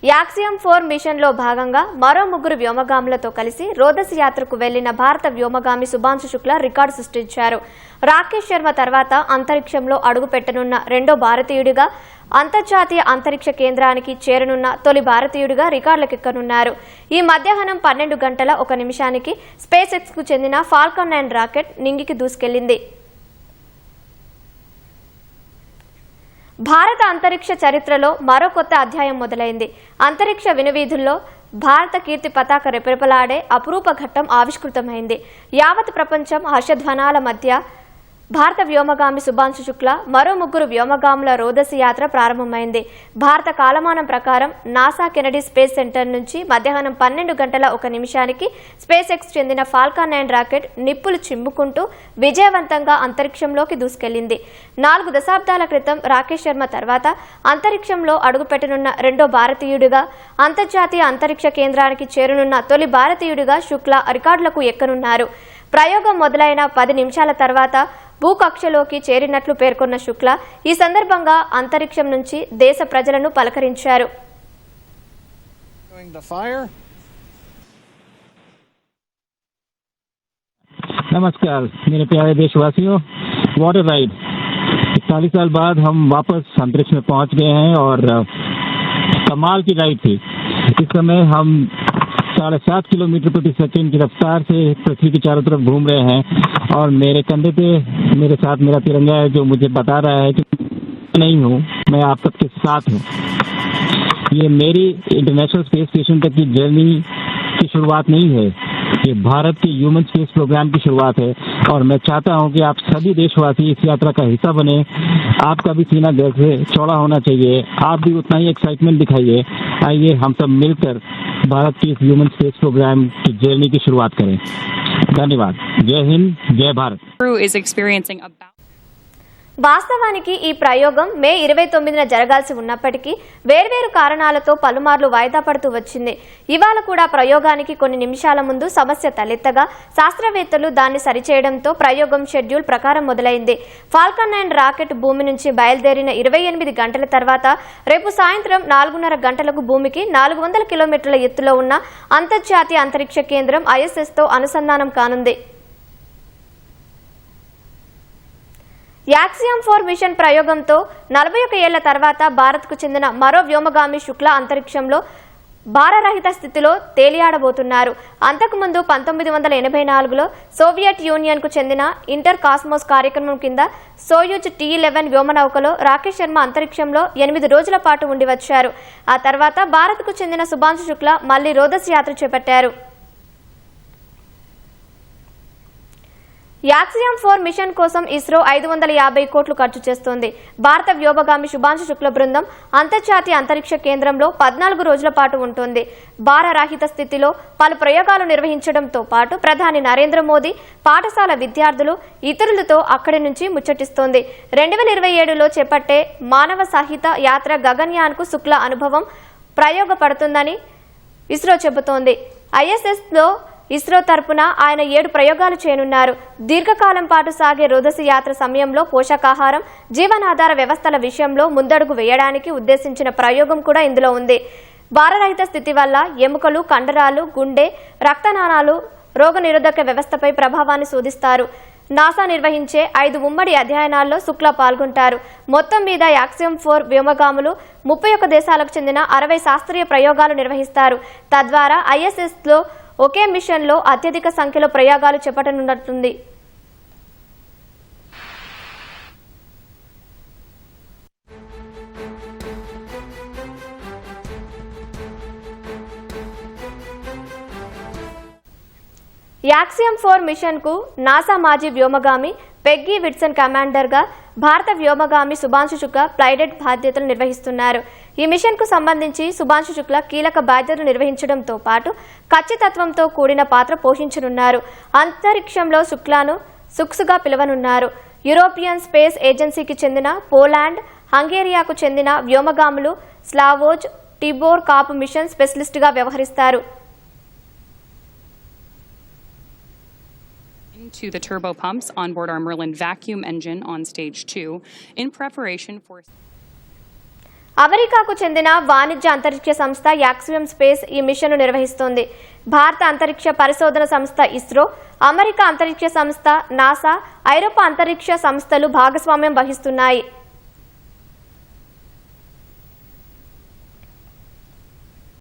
Axiom 4 మిషన్లో భాగంగా మరో ముగ్గురు వ్యోమగాములతో కలిసి రోదసి యాత్రకు వెళ్లిన భారత వ్యోమగామి శుభాంశు శుక్లా రికార్డు సృష్టించారు. రాకేష్ శర్మ తర్వాత అంతరిక్షంలో అడుగుపెట్టనున్న రెండో భారతీయుడిగా, అంతర్జాతీయ అంతరిక్ష కేంద్రానికి చేరనున్న తొలి భారతీయుడిగా రికార్డులకెక్కనున్నారు. ఈ మధ్యాహ్నం 12 గంటల 1 నిమిషానికి స్పేస్ ఎక్స్ కు చెందిన ఫాల్కన్ 9 రాకెట్ నింగికి దూసుకెళ్లింది. భారత అంతరిక్ష చరిత్రలో మరో కొత్త అధ్యాయం మొదలైంది. అంతరిక్ష వినువీధుల్లో భారత కీర్తి పతాక రెపరెపలాడే అపురూప ఘట్టం ఆవిష్కృతమైంది. యావత్ ప్రపంచం హర్షధ్వానాల మధ్య భారత వ్యోమగామి శుభాంశు శుక్లా మరో ముగ్గురు వ్యోమగాముల రోదసి యాత్ర ప్రారంభమైంది. భారత కాలమానం ప్రకారం నాసా కెనడీ స్పేస్ సెంటర్ నుంచి మధ్యాహ్నం 12 గంటల 1 నిమిషానికి స్పేస్ ఎక్స్ చెందిన ఫాల్కన్ 9 రాకెట్ నిప్పులు చిమ్ముకుంటూ విజయవంతంగా అంతరిక్షంలోకి దూసుకెళ్లింది. 4 దశాబ్దాల క్రితం రాకేష్ శర్మ తర్వాత అంతరిక్షంలో అడుగుపెట్టనున్న రెండో భారతీయుడిగా, అంతర్జాతీయ అంతరిక్ష కేంద్రానికి చేరనున్న తొలి భారతీయుడిగా శుక్లా రికార్డులకు ఎక్కనున్నారు. ప్రయోగం మొదలైన 10 నిమిషాల తర్వాత భూకక్షలోకి చేరినట్లు పేర్కొన్న శుక్లా ఈ సందర్భంగా అంతరిక్షం నుంచి దేశ ప్రజలను పలకరించారు. नमस्कार मेरे प्यारे देशवासियों, वाटर राइड 41 साल बाद हम वापस अंतरिक्ष में पहुंच गए हैं और कमाल की राइड थी। इस समय हम 7.5 किलोमीटर प्रति सेकंड की रफ्तार से पृथ्वी के चारों तरफ घूम रहे हैं और मेरे कंधे पे मेरे साथ मेरा तिरंगा है जो मुझे बता रहा है कि नहीं हूँ, मैं आप सबके साथ हूँ। ये मेरी इंटरनेशनल स्पेस स्टेशन तक की जर्नी की शुरुआत नहीं है, ये भारत के ह्यूमन स्पेस प्रोग्राम की शुरुआत है और मैं चाहता हूं कि आप सभी देशवासी इस यात्रा का हिस्सा बने। आपका भी सीना दिल से चौड़ा होना चाहिए, आप भी उतना ही एक्साइटमेंट दिखाइए। आइए हम सब मिलकर भारत की इस ह्यूमन स्पेस प्रोग्राम की जर्नी की शुरुआत करें। धन्यवाद। जय हिंद, जय भारत। వాస్తవానికి ఈ ప్రయోగం మే 29న జరగాల్సి ఉన్నప్పటికీ వేర్వేరు కారణాలతో పలుమార్లు వాయిదా పడుతూ వచ్చింది. ఇవాళ కూడా ప్రయోగానికి కొన్ని నిమిషాల ముందు సమస్య తలెత్తగా శాస్త్రవేత్తలు దాన్ని సరిచేయడంతో ప్రయోగం షెడ్యూల్ ప్రకారం మొదలైంది. ఫాల్కన్ 9 రాకెట్ భూమి నుంచి బయలుదేరిన 28 గంటల తర్వాత రేపు సాయంత్రం 4:30 గంటలకు భూమికి 400 కిలోమీటర్ల ఎత్తులో ఉన్న అంతర్జాతీయ అంతరిక్ష కేంద్రం ISS తో అనుసంధానం కానుంది. యాక్సియం 4 మిషన్ ప్రయోగంతో 41 ఏళ్ల తర్వాత భారత్కు చెందిన మరో వ్యోమగామి శుక్లా అంతరిక్షంలో భారరహిత స్థితిలో తేలియాడబోతున్నారు. అంతకుముందు 1984లో సోవియట్ యూనియన్కు చెందిన ఇంటర్ కాస్మోస్ కార్యక్రమం కింద సోయూజ్ T-11 వ్యోమనౌకలో రాకేష్ శర్మ అంతరిక్షంలో 8 రోజుల పాటు ఉండి వచ్చారు. ఆ తర్వాత భారత్కు చెందిన శుభాంశు శుక్లా మళ్లీ రోదసి యాత్ర చేపట్టారు. యాక్సియం 4 మిషన్ కోసం ఇస్రో 550 కోట్లు ఖర్చు చేస్తోంది. భారత వ్యోమగామి శుభాంశు శుక్ల బృందం అంతర్జాతీయ అంతరిక్ష కేంద్రంలో 14 రోజుల పాటు ఉంటుంది. భారరహిత స్థితిలో పలు ప్రయోగాలు నిర్వహించడంతో పాటు ప్రధాని నరేంద్ర మోదీ, పాఠశాల విద్యార్థులు, ఇతరులతో అక్కడి నుంచి ముచ్చటిస్తోంది. 2027లో చేపట్టే మానవ సహిత యాత్ర గగన్యాన్కు శుక్ల అనుభవం ప్రయోగపడుతుందని ఇస్రో చెబుతోంది. ISSలో ఇస్రో తరపున ఆయన 7 ప్రయోగాలు చేయనున్నారు. దీర్ఘకాలం పాటు సాగే రోదసి యాత్ర సమయంలో పోషకాహారం, జీవనాధార వ్యవస్థల విషయంలో ముందడుగు వేయడానికి ఉద్దేశించిన ప్రయోగం కూడా ఇందులో ఉంది. భారరహిత స్థితి వల్ల ఎముకలు, కండరాలు, గుండె, రక్తనాళాలు, రోగనిరోధక వ్యవస్థపై ప్రభావాన్ని శోధిస్తారు. నాసా నిర్వహించే 5 ఉమ్మడి అధ్యయనాల్లో శుక్లా పాల్గొంటారు. మొత్తం మీద యాక్సియం 4 వ్యోమగాములు 31 దేశాలకు చెందిన 60 శాస్త్రీయ ప్రయోగాలు నిర్వహిస్తారు. తద్వారా ISSలో ఒకే మిషన్లో అత్యధిక సంఖ్యలో ప్రయోగాలు చేపట్టనున్నట్టుంది. యాక్సియం 4 మిషన్కు నాసా మాజీ వ్యోమగామి పెగ్గీ విట్సన్ కమాండర్గా, భారత వ్యోమగామి శుభాంశు శుక్లా ఫ్లైడెట్ బాధ్యతలు నిర్వహిస్తున్నారు. ఈ మిషన్కు సంబంధించి శుభాంశు శుక్లా కీలక బాధ్యతలు నిర్వహించడంతో పాటు ఖచ్చితత్వంతో కూడిన పాత్ర పోషించనున్నారు. అంతరిక్షంలో శుక్లాను సుక్స్గా పిలవనున్నారు. యూరోపియన్ స్పేస్ ఏజెన్సీకి చెందిన పోలాండ్, హంగేరియాకు చెందిన వ్యోమగాములు స్లావోజ్ టిబోర్ కాప్ మిషన్ స్పెషలిస్ట్గా వ్యవహరిస్తారు. to the turbo pumps on board our Merlin vacuum engine on stage 2 in preparation for అమెరికాకు చెందిన వాణిజ్య అంతరిక్ష సంస్థ యాక్సియం స్పేస్ ఈ మిషన్ను నిర్వహిస్తోంది. భారత అంతరిక్ష పరిశోధన సంస్థ ఇస్రో, అమెరికా అంతరిక్ష సంస్థ నాసా, ఐరోపా అంతరిక్ష సంస్థలు భాగస్వామ్యం వహిస్తున్నాయి.